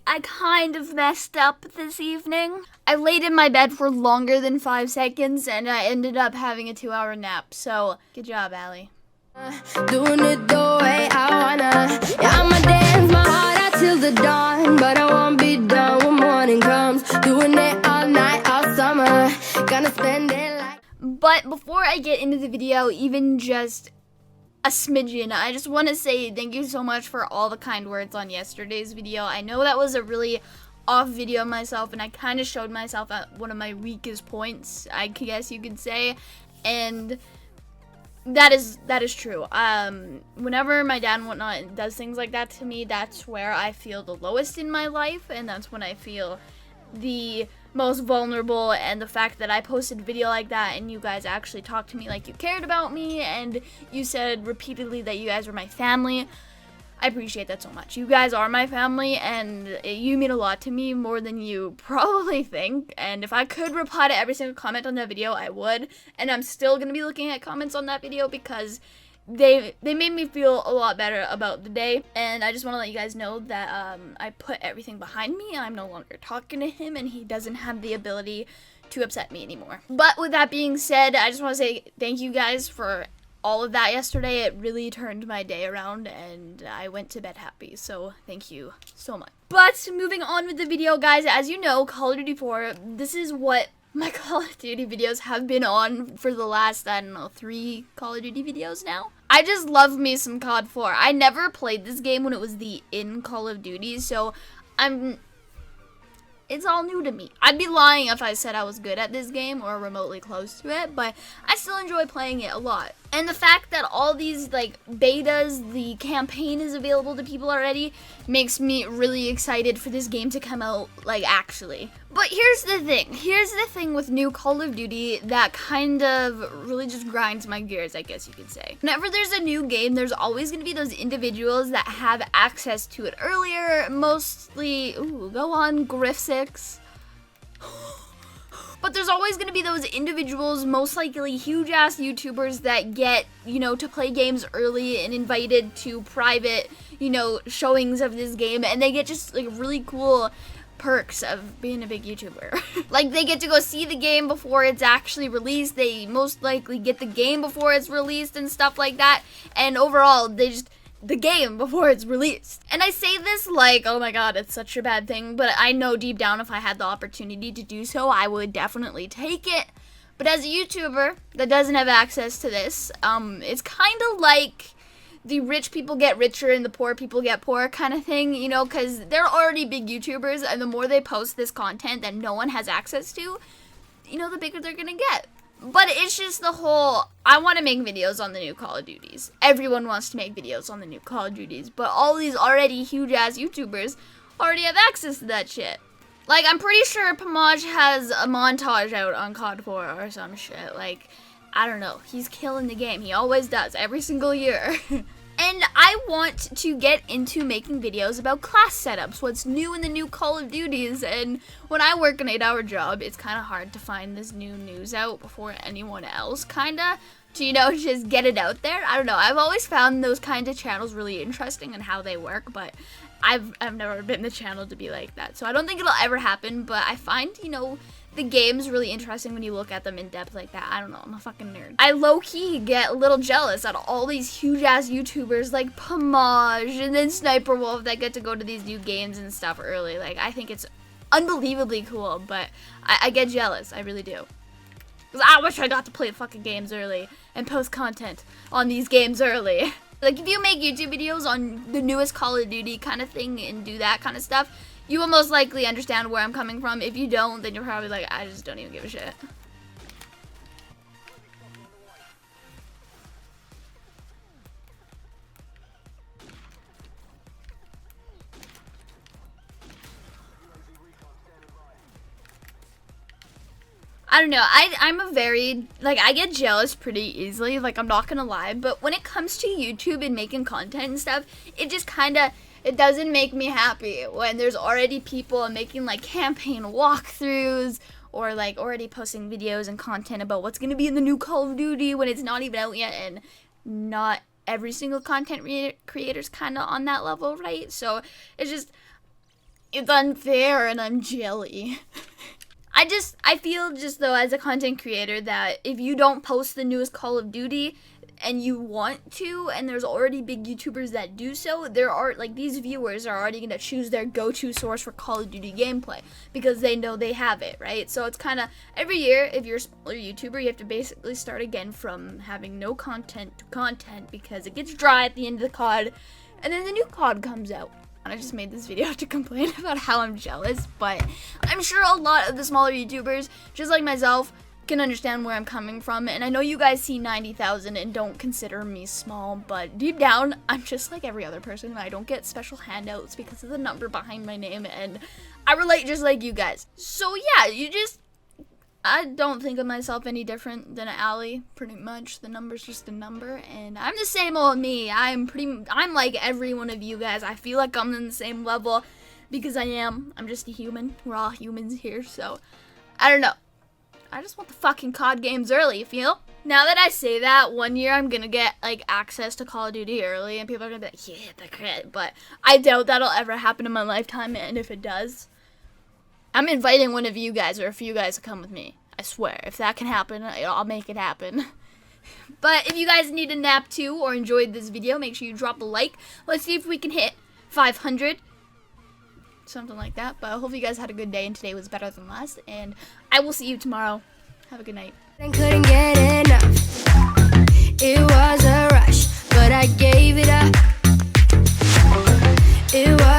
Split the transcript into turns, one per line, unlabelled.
I kind of messed up this evening. I laid in my bed for longer than 5 seconds and I ended up having a 2-hour nap. So, good job, Allie.
Doing it the way I wanna. Yeah, I'ma dance my heart out till the dawn, but I won't be done when morning comes. Doing it all night, all summer. Gonna spend it like.
But before I get into the video, even just a smidgen, I just want to say thank you so much for all the kind words on yesterday's video. I know that was a really off video of myself, and I kind of showed myself at one of my weakest points, I guess you could say, and that is true. Whenever my dad and whatnot does things like that to me, that's where I feel the lowest in my life, and that's when I feel the most vulnerable. And the fact that I posted a video like that and you guys actually talked to me like you cared about me, and you said repeatedly that you guys were my family, I appreciate that so much. You guys are my family, and you mean a lot to me, more than you probably think. And if I could reply to every single comment on that video, I would. And I'm still gonna be looking at comments on that video because they made me feel a lot better about the day. And I just want to let you guys know that I put everything behind me. I'm no longer talking to him, and he doesn't have the ability to upset me anymore. But with that being said, I just want to say thank you guys for all of that yesterday. It really turned my day around, and I went to bed happy, so thank you so much. But moving on with the video, guys, as you know, Call of Duty 4, this is what my Call of Duty videos have been on for the last, I don't know, 3 Call of Duty videos now. I just love me some COD 4. I never played this game when it was in Call of Duty, so it's all new to me. I'd be lying if I said I was good at this game or remotely close to it, but I still enjoy playing it a lot. And the fact that all these like betas, the campaign is available to people already, makes me really excited for this game to come out, like, actually. But here's the thing with new Call of Duty that kind of really just grinds my gears, I guess you could say. Whenever there's a new game, there's always gonna be those individuals that have access to it earlier, mostly, go on, Griff6. But there's always going to be those individuals, most likely huge-ass YouTubers, that get, to play games early and invited to private, showings of this game. And they get just, like, really cool perks of being a big YouTuber. Like, they get to go see the game before it's actually released. They most likely get the game before it's released and stuff like that. And overall, the game before it's released. And I say this like, oh my god, it's such a bad thing, but I know deep down if I had the opportunity to do so, I would definitely take it. But as a YouTuber that doesn't have access to this, it's kind of like the rich people get richer and the poor people get poorer kind of thing, because they're already big YouTubers, and the more they post this content that no one has access to, the bigger they're gonna get. But it's just the whole, I want to make videos on the new Call of Duties. Everyone wants to make videos on the new Call of Duties, but all these already huge-ass YouTubers already have access to that shit. Like, I'm pretty sure Pamaj has a montage out on COD 4 or some shit. Like, I don't know. He's killing the game. He always does, every single year. And I want to get into making videos about class setups, what's new in the new Call of Duties, and when I work an 8-hour job, it's kind of hard to find this new news out before anyone else, to, just get it out there. I don't know, I've always found those kinds of channels really interesting and how they work, but I've never been the channel to be like that, so I don't think it'll ever happen, but I find, the game's really interesting when you look at them in depth like that. I don't know, I'm a fucking nerd. I low-key get a little jealous at all these huge-ass YouTubers like Pamaj and then Sniper Wolf that get to go to these new games and stuff early. Like, I think it's unbelievably cool, but I get jealous, I really do. Because I wish I got to play the fucking games early and post content on these games early. Like, if you make YouTube videos on the newest Call of Duty kind of thing and do that kind of stuff, you will most likely understand where I'm coming from. If you don't, then you're probably like, I just don't even give a shit. I don't know, I'm a very, I get jealous pretty easily, I'm not gonna lie, but when it comes to YouTube and making content and stuff, it just it doesn't make me happy when there's already people making, campaign walkthroughs, or, already posting videos and content about what's gonna be in the new Call of Duty when it's not even out yet, and not every single content creator's kinda on that level, right? So, it's just, It's unfair and I'm jelly. I feel just though as a content creator that if you don't post the newest Call of Duty and you want to, and there's already big YouTubers that do so, there are like these viewers are already gonna choose their go-to source for Call of Duty gameplay because they know they have it, right? So it's kind of every year, if you're a smaller YouTuber, you have to basically start again from having no content to content because it gets dry at the end of the COD, and then the new COD comes out. And I just made this video to complain about how I'm jealous, but I'm sure a lot of the smaller YouTubers, just like myself, can understand where I'm coming from. And I know you guys see 90,000 and don't consider me small, but deep down, I'm just like every other person. I don't get special handouts because of the number behind my name, and I relate just like you guys. So yeah, I don't think of myself any different than Allie, pretty much. The number's just a number, and I'm the same old me. I'm like every one of you guys. I feel like I'm in the same level because I am. I'm just a human. We're all humans here, so I don't know. I just want the fucking COD games early, you feel? Now that I say that, one year I'm gonna get like access to Call of Duty early, and people are gonna be like, yeah, the crit, but I doubt that'll ever happen in my lifetime, and if it does, I'm inviting one of you guys or a few guys to come with me. I swear, if that can happen, I'll make it happen. But if you guys need a nap too or enjoyed this video, make sure you drop a like. Let's see if we can hit 500. Something like that. But I hope you guys had a good day and today was better than last. And I will see you tomorrow. Have a good night.
And couldn't get enough. It was a rush, but I gave it up. It was